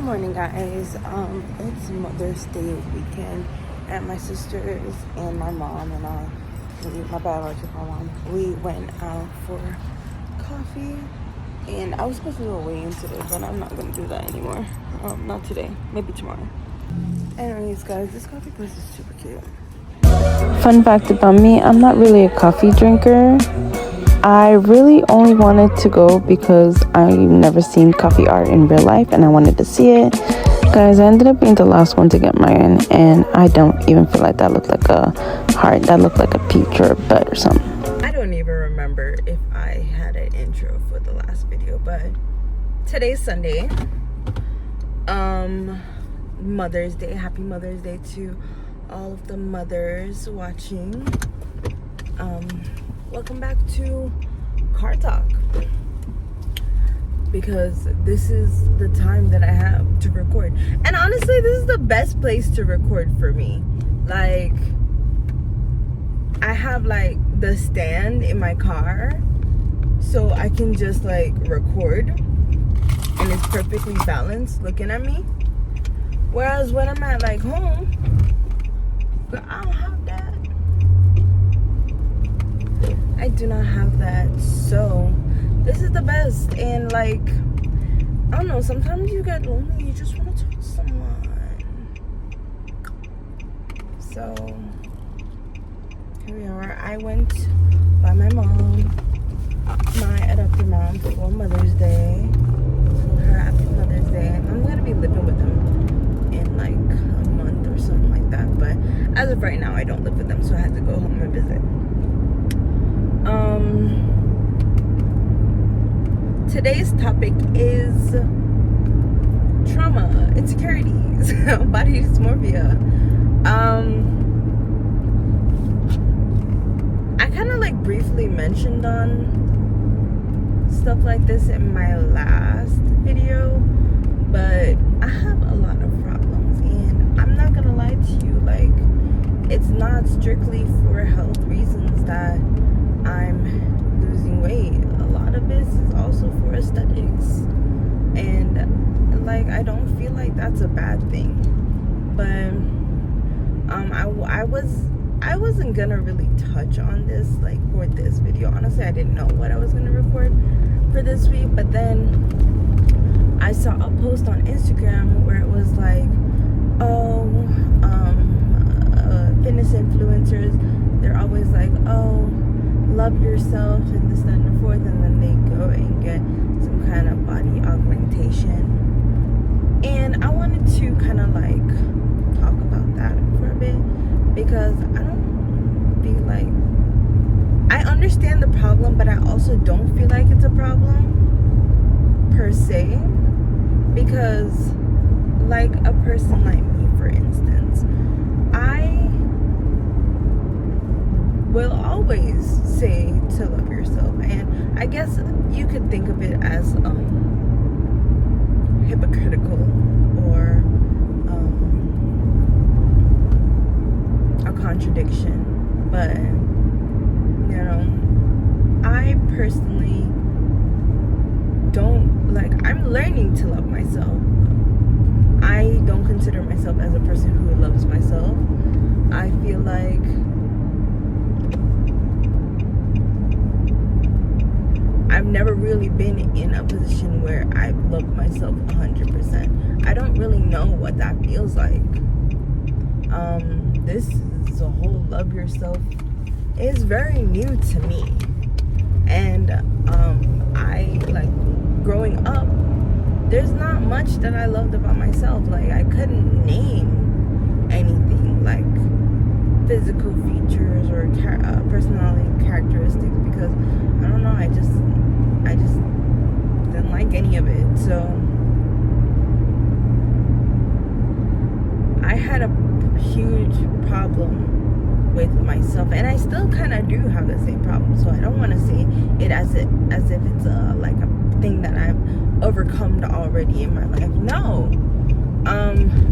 Morning, guys. It's Mother's Day weekend at my sister's, and my mom and I, my biological mom, we went out for coffee. And I was supposed to go away in today, but I'm not gonna do that anymore. Not today, maybe tomorrow. Anyways, guys, this coffee place is super cute. Fun fact about me, I'm not really a coffee drinker. I really only wanted to go because I've never seen coffee art in real life and I wanted to see it. Guys, I ended up being the last one to get mine, and I don't even feel like that looked like a heart. That looked like a peach or a bud or something. I don't even remember if I had an intro for the last video, but today's Sunday. Mother's Day. Happy Mother's Day to all of the mothers watching. Welcome back to Car Talk, because this is the time that I have to record, and honestly this is the best place to record for me. Like, I have like the stand in my car, so I can just like record and it's perfectly balanced looking at me, whereas when I'm at like home, I don't have that. I do not have that. So this is the best. And like, I don't know, sometimes you get lonely, you just want to talk to someone. So here we are. I went by my mom, my adopted mom, for Mother's Day. Told her happy Mother's Day. I'm gonna be living with them in like a month or something like that, but as of right now I don't live with them, so I had to go home and visit. Today's topic is trauma, insecurities, body dysmorphia. I kind of like briefly mentioned on stuff like this in my last video, but I have a lot of problems, and I'm not gonna lie to you, like, it's not strictly for health reasons that I'm losing weight. A lot of this is also for aesthetics, and like, I don't feel like that's a bad thing. But I wasn't gonna really touch on this like for this video. Honestly, I didn't know what I was gonna record for this week, but then I saw a post on Instagram where it was like, fitness influencers, they're always like, love yourself and this, that, and the fourth, and then they go and get some kind of body augmentation. And I wanted to kind of like talk about that for a bit, because I don't feel like, I understand the problem, but I also don't feel like it's a problem per se, because like a person like me, for instance, I will always say to love yourself, and I guess you could think of it as hypocritical or a contradiction, but you know, I personally don't, like, I'm learning to love myself. I don't consider myself as a person who loves myself. I feel like I've never really been in a position where I love myself 100%. I don't really know what that feels like. This is a whole love yourself is very new to me. And I, like, growing up, there's not much that I loved about myself. Like, I couldn't name anything like physical features or personality characteristics, because I don't know, I just didn't like any of it. So I had a huge problem with myself, and I still kind of do have the same problem. So I don't want to say it as if it's like a thing that I've overcome already in my life. No.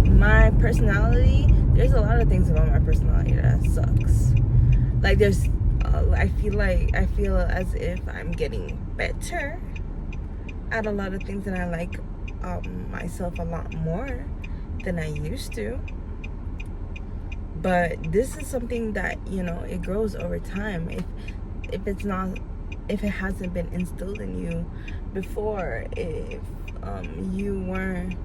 My personality, there's a lot of things about my personality that sucks. Like, there's I feel as if I'm getting better at a lot of things, and I like myself a lot more than I used to. But this is something that, it grows over time. If it hasn't been instilled in you before, if you weren't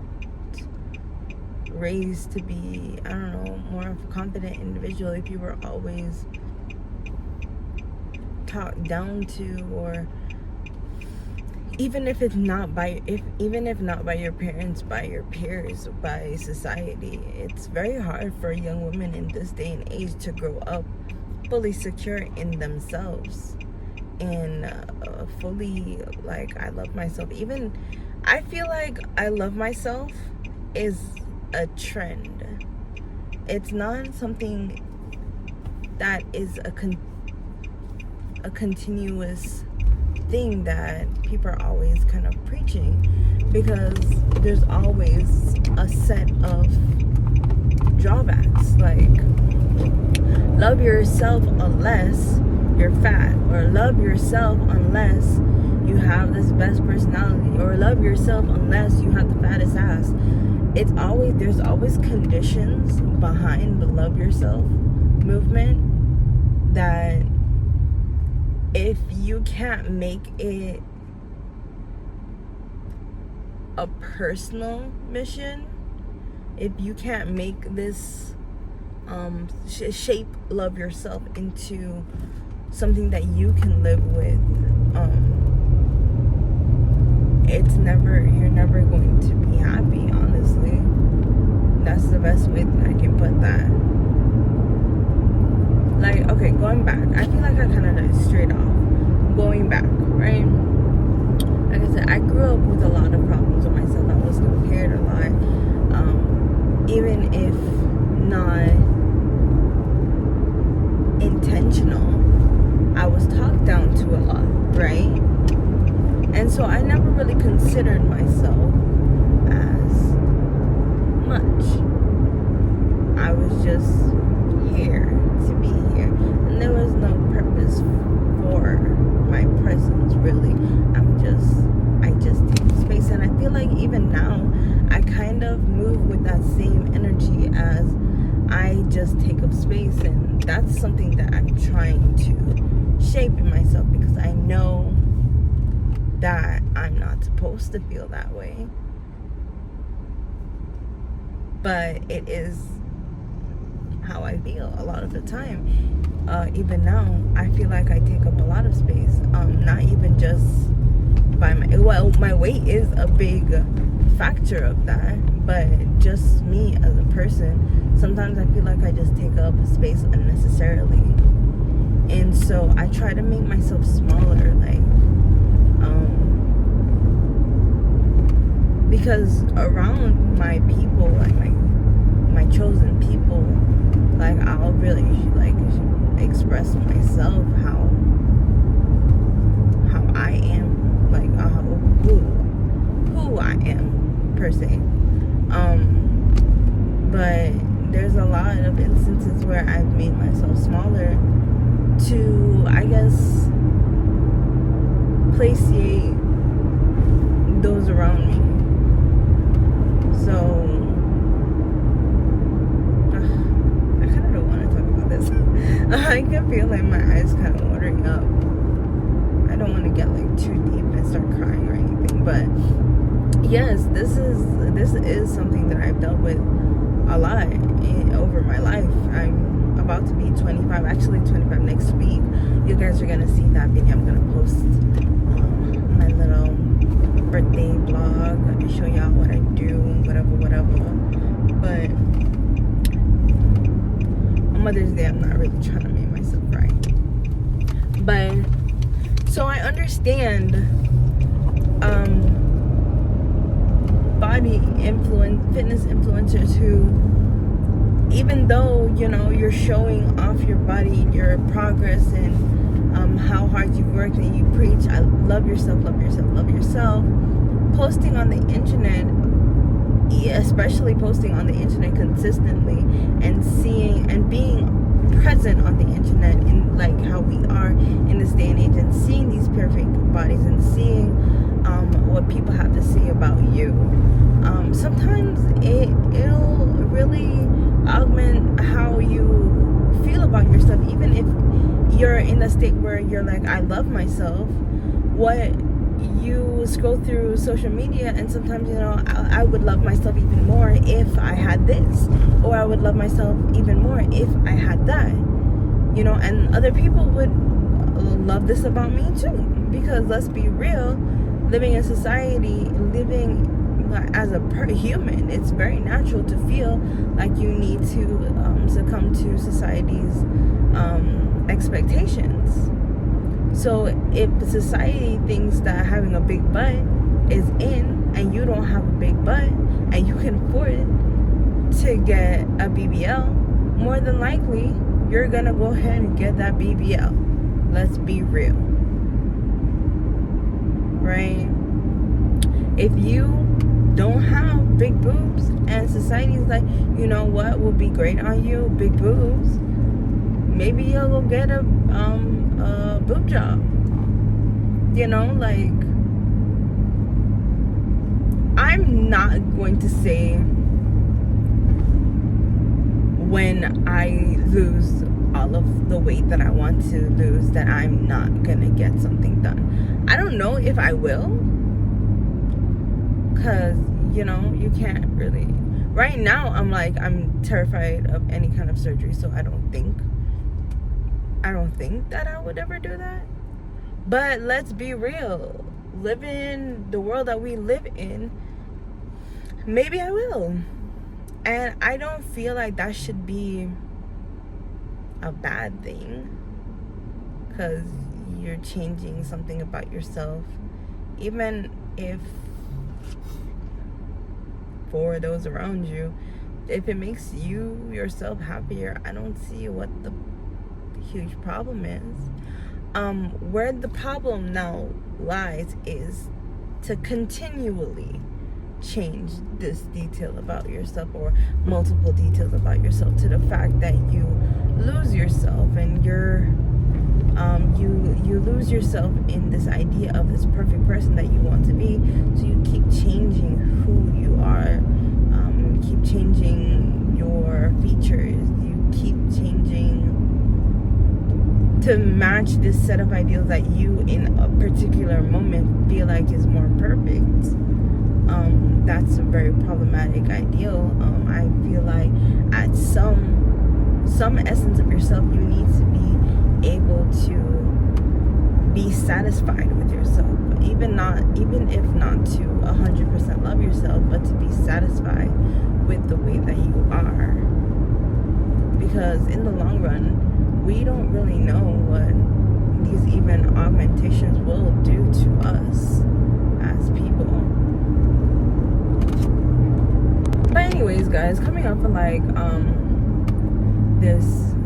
raised to be, I don't know, more of a confident individual, if you were always talked down to, or even if not by your parents, by your peers, by society, it's very hard for young women in this day and age to grow up fully secure in themselves and fully like, I love myself. Even I feel like I love myself is a trend. It's not something that is a continuous thing that people are always kind of preaching, because there's always a set of drawbacks. Like, love yourself unless you're fat, or love yourself unless you have this best personality, or love yourself unless you have the fattest ass. There's always conditions behind the love yourself movement that if you can't make it a personal mission, if you can't make this shape love yourself into something that you can live with, you're never going to be happy, honestly. That's the best way that I can put that. Like, okay, going back, I feel like I kind of like straight off. Going back, right? Like I said, I grew up with a lot of problems with myself. I was compared a lot. Even if not intentional, I was talked down to a lot, right? And so I never really considered myself as much. I was just here to be here, and there was no purpose for my presence, really. I just take space, and I feel like even now I kind of move with that same energy as I just take up space, and that's something that I'm trying to shape in myself, because I know that I'm not supposed to feel that way, but it is how I feel a lot of the time. Even now, I feel like I take up a lot of space. Not even just by my weight is a big factor of that, but just me as a person, sometimes I feel like I just take up space unnecessarily, and so I try to make myself smaller, like because around my people, like my chosen people, like I'll really like express myself how I am, like who I am per se. But there's a lot of instances where I've made myself smaller to, I guess, placiate those around me. So I kind of don't want to talk about this. I can feel like my eyes kind of watering up. I don't want to get like too deep and start crying or anything, but yes, this is something that I've dealt with a lot over my life. I'm about to be 25, actually 25 next week. You guys are gonna see that video. I'm gonna post my little birthday vlog and show y'all what I do, whatever. But on Mother's Day, I'm not really trying to make myself right. But so I understand fitness influencers who, even though you're showing off your body, your progress, and how hard you've worked, and you preach, I love yourself, posting on the internet, especially posting on the internet consistently, and seeing and being present on the internet in like how we are in this day and age, and seeing these perfect bodies, and seeing what people have to say about you. Sometimes it'll really augment how you feel about yourself, even if you're in a state where you're like, I love myself. What you scroll through social media, and sometimes, you know, I would love myself even more if I had this, or I would love myself even more if I had that, you know. And other people would love this about me too, because let's be real, living in society, living as a human, it's very natural to feel like you need to succumb to society's expectations. So if society thinks that having a big butt is in, and you don't have a big butt, and you can afford to get a BBL, more than likely you're gonna go ahead and get that BBL. Let's be real, right? If you don't have big boobs and society's like, you know what will be great on you, big boobs, maybe you'll go get a boob job, you know. Like, I'm not going to say when I lose all of the weight that I want to lose that I'm not gonna get something done. I don't know if I will, because, you know, you can't really. Right now, I'm terrified of any kind of surgery, so I don't think that I would ever do that. But let's be real, living the world that we live in, maybe I will. And I don't feel like that should be a bad thing, because you're changing something about yourself, even if for those around you, if it makes you yourself happier, I don't see what the huge problem is. Where the problem now lies is to continually change this detail about yourself, or multiple details about yourself, to the fact that you lose yourself, and you lose yourself in this idea of this perfect person that you want to be. So you keep changing who you are, keep changing your features, you keep changing to match this set of ideals that you in a particular moment feel like is more perfect. That's a very problematic ideal. I feel like at some essence of yourself, you need to be able to be satisfied with yourself, even if not to 100% love yourself, but to be satisfied with the way that you are. Because in the long run, we don't really know what these even augmentations will do to us as people. But anyways, guys, coming off of like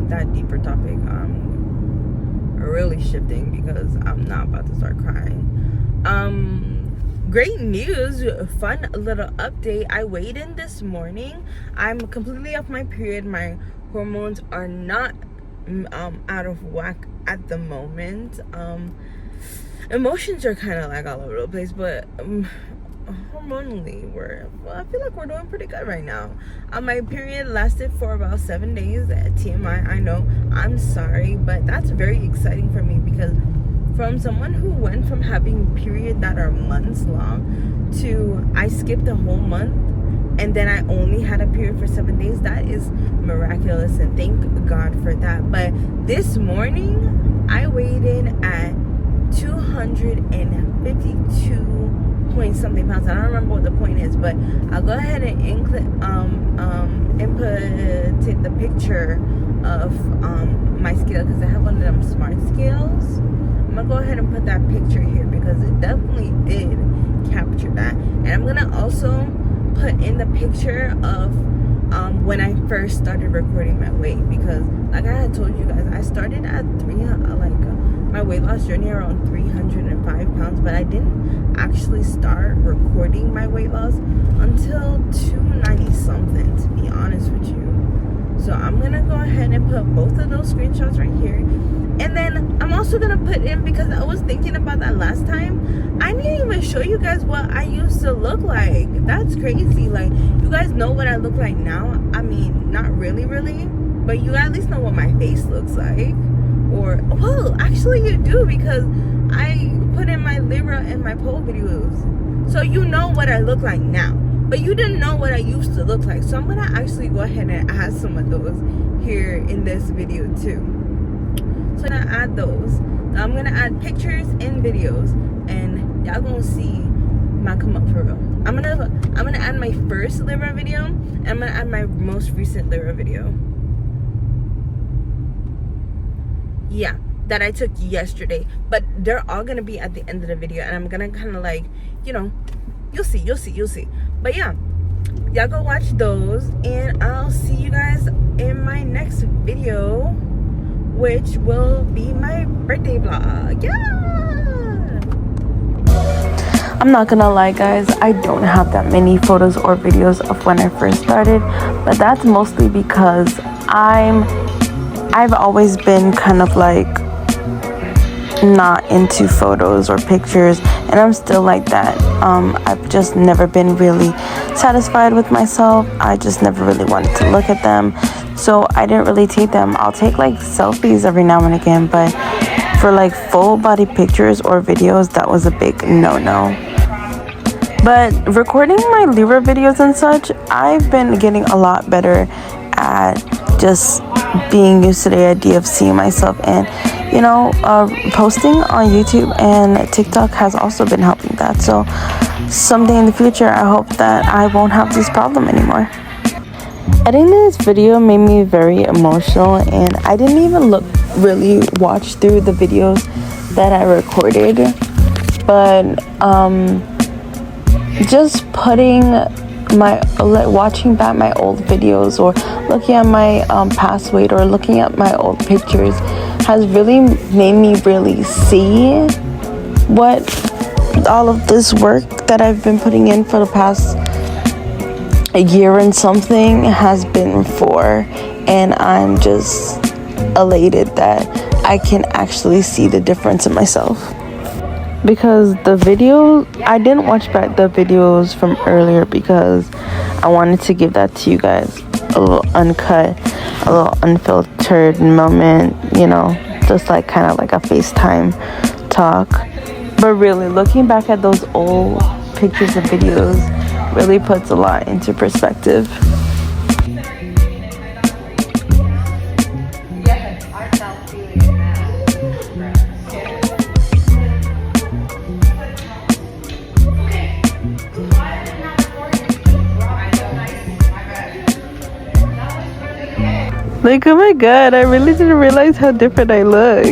that deeper topic, really shifting because I'm not about to start crying. Great news, fun little update. I weighed in this morning. I'm completely off my period. My hormones are not out of whack at the moment. Emotions are kind of like all over the place, but hormonally I feel like we're doing pretty good right now. My period lasted for about 7 days. TMI, I know, I'm sorry, but that's very exciting for me, because from someone who went from having periods that are months long to I skipped a whole month and then I only had a period for 7 days, that is miraculous, and thank God for that. But this morning I weighed in at 252 point something pounds. I don't remember what the point is, but I'll go ahead and input the picture of my scale, because I have one of them smart scales. I'm gonna go ahead and put that picture here because it definitely did capture that. And I'm gonna also put in the picture of when I first started recording my weight, because like I had told you guys, I started at my weight loss journey around 305 pounds, but I didn't actually start recording my weight loss until 290 something, to be honest with you. So I'm gonna go ahead and put both of those screenshots right here. And then I'm also gonna put in, because I was thinking about that last time, I didn't even show you guys what I used to look like. That's crazy. Like, you guys know what I look like now. I mean, not really, but you at least know what my face looks like. Or, well, actually you do, because I put in my Lyra and my pole videos. So you know what I look like now. But you didn't know what I used to look like. So I'm gonna actually go ahead and add some of those here in this video too. So I'm gonna add those. I'm gonna add pictures and videos, and y'all gonna see my come up for real. I'm gonna add my first Lyra video, and I'm gonna add my most recent Lyra video. Yeah, that I took yesterday. But they're all gonna be at the end of the video, and I'm gonna kind of like, you know, you'll see. But yeah, y'all go watch those, and I'll see you guys in my next video, which will be my birthday vlog. Yeah, I'm not gonna lie, guys, I don't have that many photos or videos of when I first started, but that's mostly because I've always been kind of like not into photos or pictures, and I'm still like that. I've just never been really satisfied with myself. I just never really wanted to look at them, so I didn't really take them. I'll take like selfies every now and again, but for like full body pictures or videos, that was a big no-no. But recording my Lyra videos and such, I've been getting a lot better at just being used to the idea of seeing myself, and you know, posting on YouTube and TikTok has also been helping that. So someday in the future, I hope that I won't have this problem anymore. Editing this video made me very emotional, and I didn't even really watch through the videos that I recorded, but just watching back my old videos, or looking at my past weight, or looking at my old pictures, has really made me really see what all of this work that I've been putting in for the past a year and something has been for. And I'm just elated that I can actually see the difference in myself. Because I didn't watch back the videos from earlier because I wanted to give that to you guys a little uncut, a little unfiltered moment, you know, just like kind of like a FaceTime talk. But really, looking back at those old pictures and videos really puts a lot into perspective. Like, oh my god, I really didn't realize how different I look.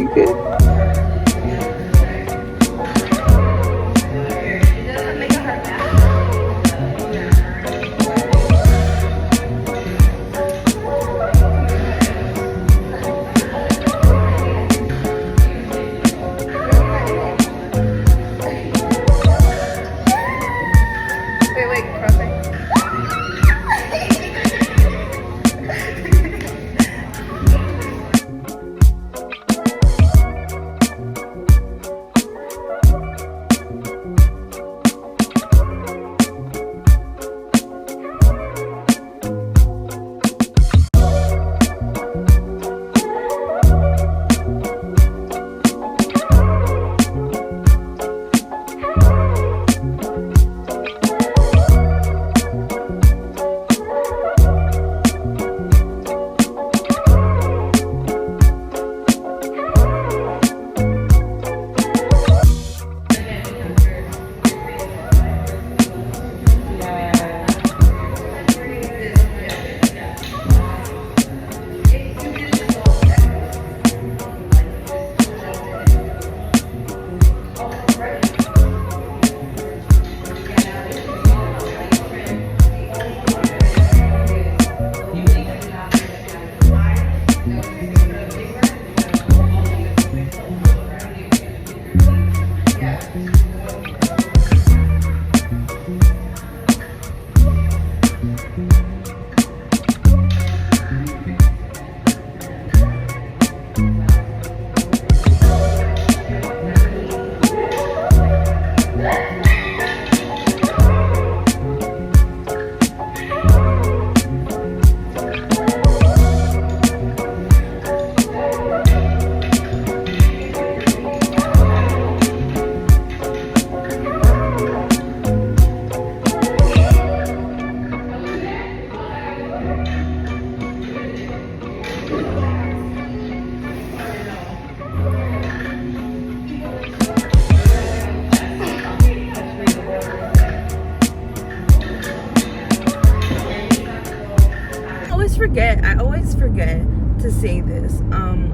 always forget to say this.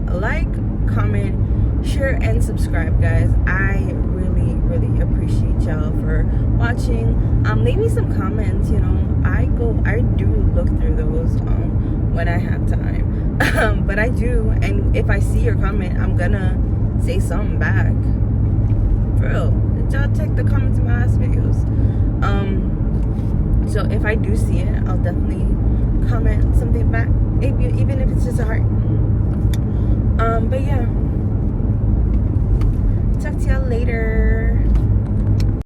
Like, comment, share, and subscribe, guys. I really, really appreciate y'all for watching. Leave me some comments. You know, I do look through those when I have time. But I do, and if I see your comment, I'm gonna say something back. For real. Y'all check the comments in my last videos. So if I do see it, I'll definitely comment something back, even if it's just a heart. But yeah, talk to y'all later.